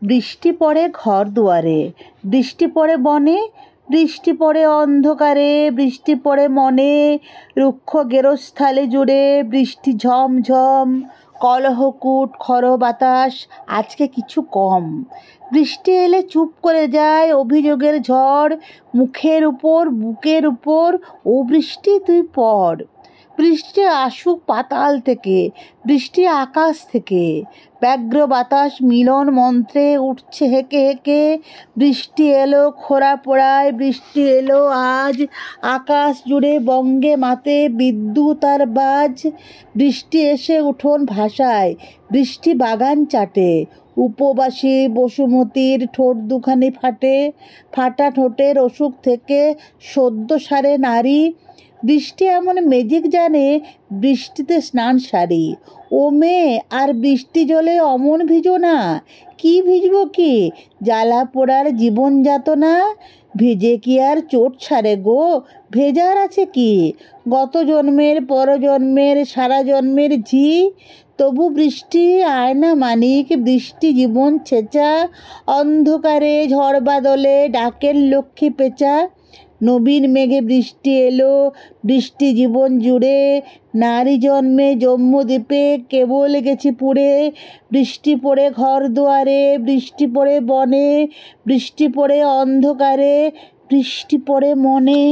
বৃষ্টি পড়ে ঘর দুয়ারে, বৃষ্টি পড়ে বনে, বৃষ্টি পড়ে অন্ধকারে, বৃষ্টি পড়ে মনে, রুক্ষ গেরস্থালি জুড়ে বৃষ্টি ঝমঝম, কলহকূট খড় বাতাস আজকে কিছু কম। বৃষ্টি এলে চুপ করে যায় অভিযোগের ঝড়, মুখের উপর বুকের উপর ও বৃষ্টি তুই পড়। বৃষ্টি আসুক পাতাল থেকে, বৃষ্টি আকাশ থেকে, ব্যগ্র বাতাস মিলন মন্ত্রে উঠছে হেঁকে হেঁকে। বৃষ্টি এলো খোঁড়া পোড়ায়, বৃষ্টি এলো আজ, আকাশ জুড়ে বঙ্গে মাতে বিদ্যুৎ আর বাজ। বৃষ্টি এসে উঠোন ভাসায়, বৃষ্টি বাগান চাটে, উপবাসী বসুমতীর ঠোঁট দুখানি ফাটে, ফাটা ঠোঁটের অসুখ থেকে সদ্য সারে নারী। বৃষ্টি এমন ম্যাজিক জানে, বৃষ্টিতে স্নান সারি। ও মেয়ে, আর বৃষ্টি জলে অমন ভিজো না। কি ভিজবো কি, জ্বালা পোড়ার জীবন যাতনা, ভিজে কি আর চোট ছাড়ে গো, ভেজার আছে কি। গত জন্মের পরজন্মের সারা জন্মের ঝি, তবু বৃষ্টি আয়না মানিক, বৃষ্টি জীবন ছেঁচা, অন্ধকারে ঝড় বাদলে ডাকের লক্ষ্মী পেঁচা। নবীন মেঘে বৃষ্টি এলো, বৃষ্টি জীবন জুড়ে, নারী জন্মে জম্মুদ্বীপে কেবল গেছি পুড়ে। বৃষ্টি পড়ে ঘর দুয়ারে, বৃষ্টি পড়ে বনে, বৃষ্টি পড়ে অন্ধকারে, বৃষ্টি পড়ে মনে।